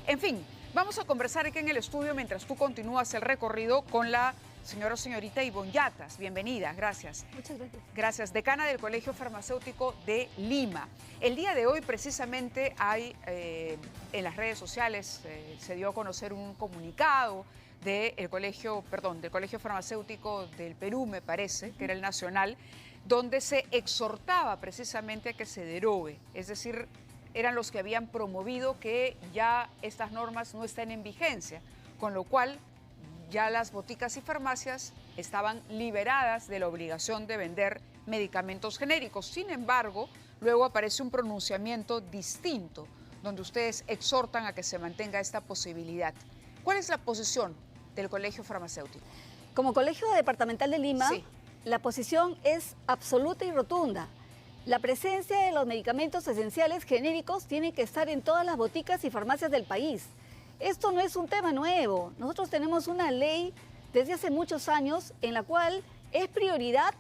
En fin, vamos a conversar aquí en el estudio mientras tú continúas el recorrido con la señora o señorita Ivonne Yatas. Bienvenida, gracias. Muchas gracias. Gracias, decana del Colegio Farmacéutico de Lima. El día de hoy precisamente hay en las redes sociales se dio a conocer un comunicado del Colegio Farmacéutico del Perú, me parece, que era el nacional, donde se exhortaba precisamente a que se derogue, es decir, eran los que habían promovido que ya estas normas no estén en vigencia, con lo cual ya las boticas y farmacias estaban liberadas de la obligación de vender medicamentos genéricos. Sin embargo, luego aparece un pronunciamiento distinto, donde ustedes exhortan a que se mantenga esta posibilidad. ¿Cuál es la posición del Colegio Farmacéutico? Como Colegio Departamental de Lima, Sí. La posición es absoluta y rotunda. La presencia de los medicamentos esenciales genéricos tiene que estar en todas las boticas y farmacias del país. Esto no es un tema nuevo. Nosotros tenemos una ley desde hace muchos años en la cual es prioridad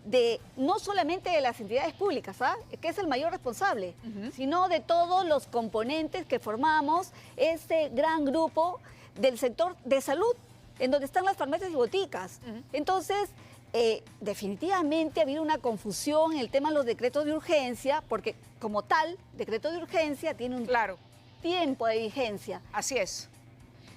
de no solamente de las entidades públicas, que es el mayor responsable, sino de todos los componentes que formamos este gran grupo del sector de salud, en donde están las farmacias y boticas. Entonces, definitivamente ha habido una confusión en el tema de los decretos de urgencia, porque como tal, decreto de urgencia tiene un tiempo de vigencia. Así es.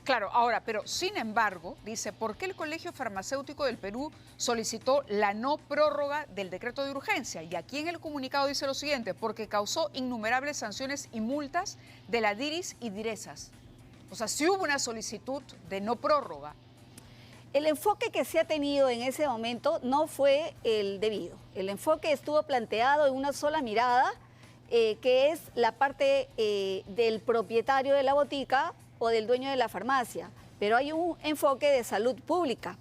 Claro, ahora, pero sin embargo, dice, ¿por qué el Colegio Farmacéutico del Perú solicitó la no prórroga del decreto de urgencia? Y aquí en el comunicado dice lo siguiente, porque causó innumerables sanciones y multas de la DIRIS y DIRESAS. O sea, sí hubo una solicitud de no prórroga. El enfoque que se ha tenido en ese momento no fue el debido. El enfoque estuvo planteado en una sola mirada, que es la parte del propietario de la botica o del dueño de la farmacia, pero hay un enfoque de salud pública.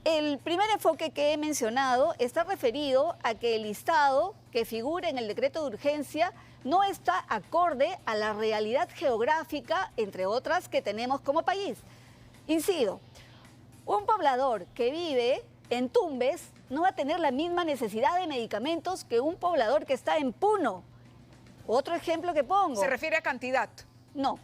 El primer enfoque que he mencionado está referido a que el listado que figura en el decreto de urgencia no está acorde a la realidad geográfica, entre otras, que tenemos como país. Incido, un poblador que vive en Tumbes no va a tener la misma necesidad de medicamentos que un poblador que está en Puno. Otro ejemplo que pongo. ¿Se refiere a cantidad? No.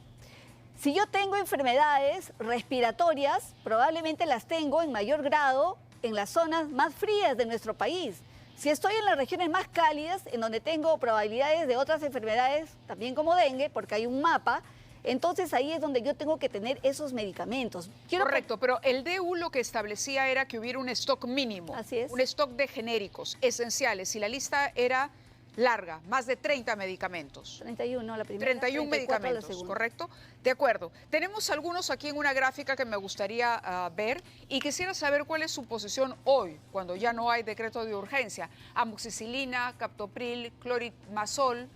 Si yo tengo enfermedades respiratorias, probablemente las tengo en mayor grado en las zonas más frías de nuestro país. Si estoy en las regiones más cálidas, en donde tengo probabilidades de otras enfermedades, también como dengue, porque hay un mapa, entonces ahí es donde yo tengo que tener esos medicamentos. Correcto, pero el DU lo que establecía era que hubiera un stock mínimo. Así es. Un stock de genéricos esenciales y la lista era larga, más de 30 medicamentos. 31, la primera. 31 medicamentos, ¿correcto? De acuerdo. Tenemos algunos aquí en una gráfica que me gustaría ver y quisiera saber cuál es su posición hoy, cuando ya no hay decreto de urgencia. Amoxicilina, captopril, clotrimazol,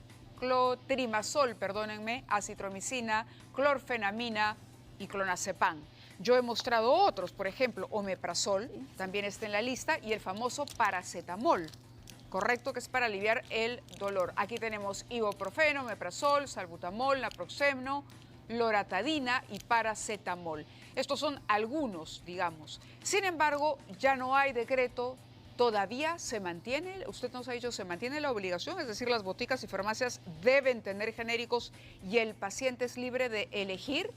perdónenme, acitromicina, clorfenamina y clonazepam. Yo he mostrado otros, por ejemplo, omeprazol, también está en la lista, y el famoso paracetamol. Correcto, que es para aliviar el dolor. Aquí tenemos ibuprofeno, omeprazol, salbutamol, naproxeno, loratadina y paracetamol. Estos son algunos, digamos. Sin embargo, ya no hay decreto, todavía se mantiene, usted nos ha dicho, se mantiene la obligación, es decir, las boticas y farmacias deben tener genéricos y el paciente es libre de elegir.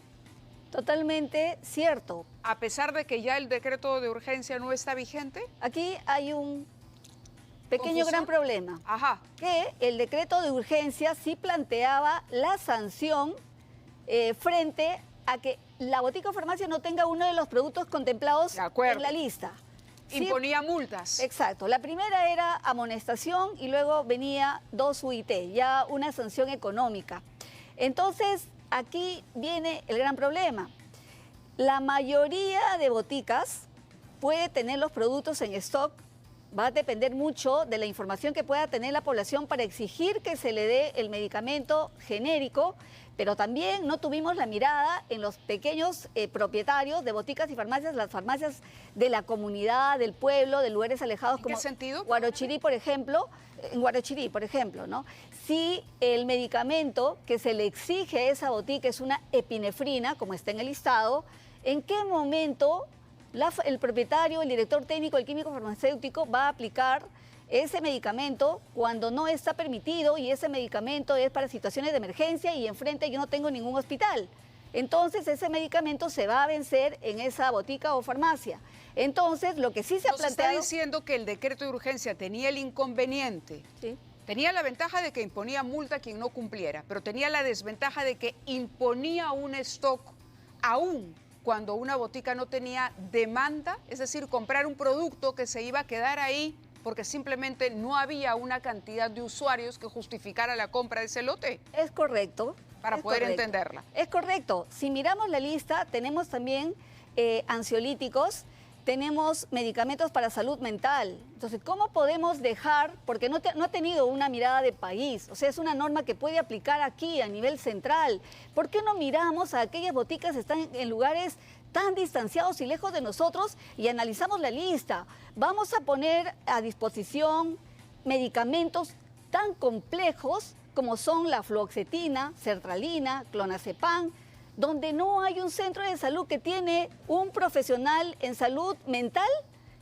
Totalmente cierto. A pesar de que ya el decreto de urgencia no está vigente. Aquí hay un pequeño gran problema. Que el decreto de urgencia sí planteaba la sanción frente a que la botica o farmacia no tenga uno de los productos contemplados en la lista. Imponía multas. Exacto. La primera era amonestación y luego venía 2 UIT, ya una sanción económica. Entonces, aquí viene el gran problema. La mayoría de boticas puede tener los productos en stock. Va a depender mucho de la información que pueda tener la población para exigir que se le dé el medicamento genérico, pero también no tuvimos la mirada en los pequeños propietarios de boticas y farmacias, las farmacias de la comunidad, del pueblo, de lugares alejados como Guarochirí, por ejemplo, en Guarochirí, por ejemplo, ¿no? Si el medicamento que se le exige a esa botica es una epinefrina, como está en el listado, ¿en qué momento el propietario, el director técnico, el químico farmacéutico va a aplicar ese medicamento cuando no está permitido y ese medicamento es para situaciones de emergencia y enfrente yo no tengo ningún hospital? entonces ese medicamento se va a vencer en esa botica o farmacia. Entonces, lo que sí se ha planteado... está diciendo que el decreto de urgencia tenía el inconveniente. Sí. Tenía la ventaja de que imponía multa a quien no cumpliera, pero tenía la desventaja de que imponía un stock aún cuando una botica no tenía demanda, es decir, comprar un producto que se iba a quedar ahí porque simplemente no había una cantidad de usuarios que justificara la compra de ese lote. Es correcto. Para poder entenderla. Es correcto. Si miramos la lista, tenemos también ansiolíticos, tenemos medicamentos para salud mental. Entonces, ¿cómo podemos dejar? Porque no ha tenido una mirada de país. O sea, es una norma que puede aplicar aquí a nivel central. ¿Por qué no miramos a aquellas boticas que están en lugares tan distanciados y lejos de nosotros y analizamos la lista? Vamos a poner a disposición medicamentos tan complejos como son la fluoxetina, sertralina, clonazepam, donde no hay un centro de salud que tiene un profesional en salud mental.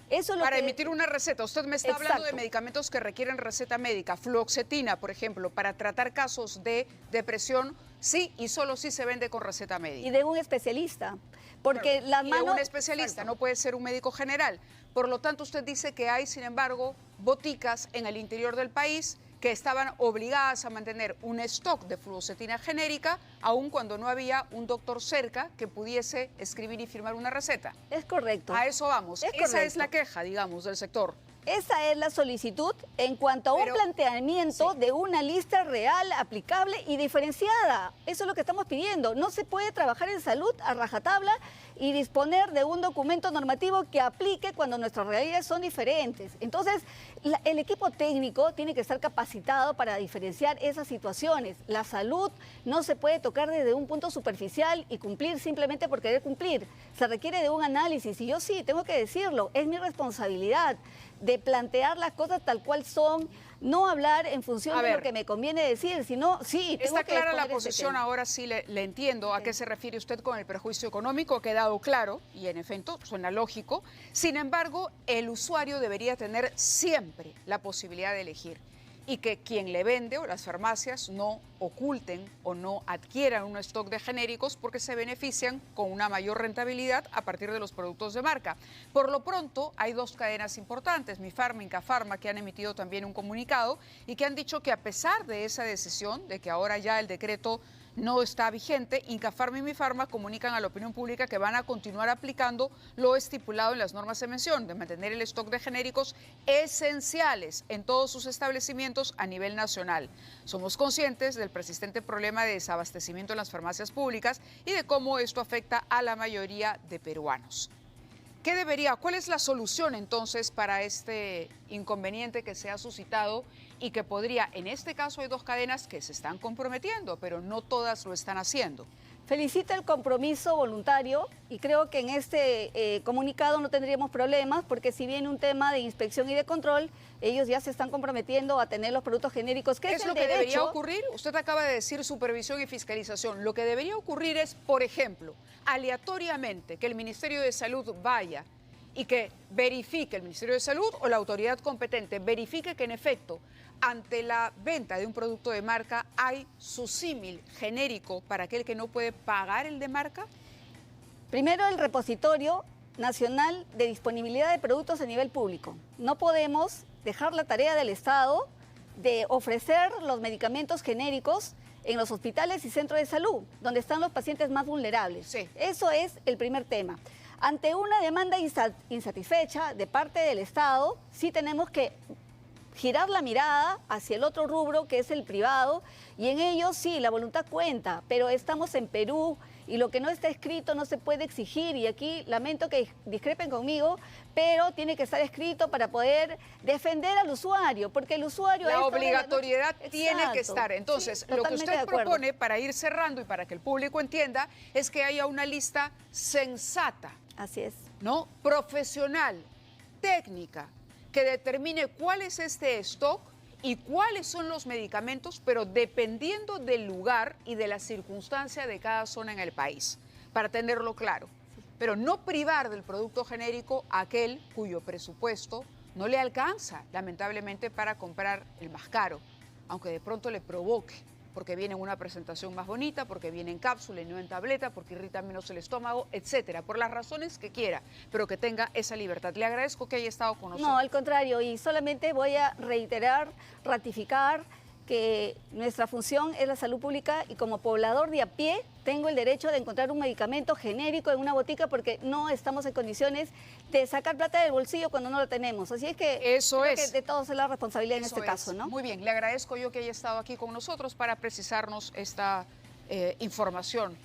Eso es lo para que... emitir una receta. Usted me está hablando de medicamentos que requieren receta médica. Fluoxetina, por ejemplo, para tratar casos de depresión, sí y solo sí se vende con receta médica. Y de un especialista. Porque las manos... de un especialista, no puede ser un médico general. Por lo tanto, usted dice que hay, sin embargo, boticas en el interior del país que estaban obligadas a mantener un stock de fluoxetina genérica, aun cuando no había un doctor cerca que pudiese escribir y firmar una receta. Es correcto. A eso vamos. Esa es la queja, digamos, del sector. Esa es la solicitud en cuanto a un planteamiento de una lista real, aplicable y diferenciada. Eso es lo que estamos pidiendo. No se puede trabajar en salud a rajatabla y disponer de un documento normativo que aplique cuando nuestras realidades son diferentes. Entonces, el equipo técnico tiene que estar capacitado para diferenciar esas situaciones. La salud no se puede tocar desde un punto superficial y cumplir simplemente por querer cumplir. Se requiere de un análisis y yo sí, tengo que decirlo, es mi responsabilidad de plantear las cosas tal cual son, no hablar en función de lo que me conviene decir, sino sí, tengo está que clara la posición, ahora sí le entiendo a qué se refiere usted con el perjuicio económico, ha quedado claro y en efecto suena lógico. Sin embargo, el usuario debería tener siempre la posibilidad de elegir y que quien le vende o las farmacias no oculten o no adquieran un stock de genéricos porque se benefician con una mayor rentabilidad a partir de los productos de marca. Por lo pronto, hay dos cadenas importantes, Mifarma y Incafarma, que han emitido también un comunicado y que han dicho que a pesar de esa decisión, de que ahora ya el decreto no está vigente, Incafarma y Mifarma comunican a la opinión pública que van a continuar aplicando lo estipulado en las normas de mención, de mantener el stock de genéricos esenciales en todos sus establecimientos a nivel nacional. Somos conscientes del persistente problema de desabastecimiento en las farmacias públicas y de cómo esto afecta a la mayoría de peruanos. ¿Cuál es la solución entonces para este inconveniente que se ha suscitado y que podría, en este caso hay dos cadenas que se están comprometiendo, pero no todas lo están haciendo? Felicito el compromiso voluntario y creo que en este comunicado no tendríamos problemas porque si viene un tema de inspección y de control, ellos ya se están comprometiendo a tener los productos genéricos. ¿Qué es lo que debería ocurrir? Usted acaba de decir supervisión y fiscalización. Lo que debería ocurrir es, por ejemplo, aleatoriamente que el Ministerio de Salud vaya y que verifique, el Ministerio de Salud o la autoridad competente, verifique que en efecto ante la venta de un producto de marca hay su símil genérico para aquel que no puede pagar el de marca. Primero, el repositorio nacional de disponibilidad de productos a nivel público. No podemos dejar la tarea del Estado de ofrecer los medicamentos genéricos en los hospitales y centros de salud, donde están los pacientes más vulnerables. Sí. Eso es el primer tema. Ante una demanda insatisfecha de parte del Estado, sí tenemos que girar la mirada hacia el otro rubro, que es el privado, y en ello sí, la voluntad cuenta, pero estamos en Perú y lo que no está escrito no se puede exigir, y aquí lamento que discrepen conmigo, pero tiene que estar escrito para poder defender al usuario, porque el usuario... La obligatoriedad tiene que Exacto. estar. Entonces, Sí, lo que usted propone, para ir cerrando y para que el público entienda, es que haya una lista sensata. Así es. ¿No? Profesional, técnica, que determine cuál es este stock y cuáles son los medicamentos, pero dependiendo del lugar y de la circunstancia de cada zona en el país, para tenerlo claro. Pero no privar del producto genérico a aquel cuyo presupuesto no le alcanza, lamentablemente, para comprar el más caro, aunque de pronto le provoque porque viene en una presentación más bonita, porque viene en cápsula y no en tableta, porque irrita menos el estómago, etcétera, por las razones que quiera, pero que tenga esa libertad. Le agradezco que haya estado con nosotros. No, al contrario, y solamente voy a reiterar, ratificar que nuestra función es la salud pública y como poblador de a pie tengo el derecho de encontrar un medicamento genérico en una botica porque no estamos en condiciones de sacar plata del bolsillo cuando no lo tenemos. Así es que Eso creo es. que de todos es la responsabilidad en Eso este caso, es. ¿no? Muy bien, le agradezco yo que haya estado aquí con nosotros para precisarnos esta información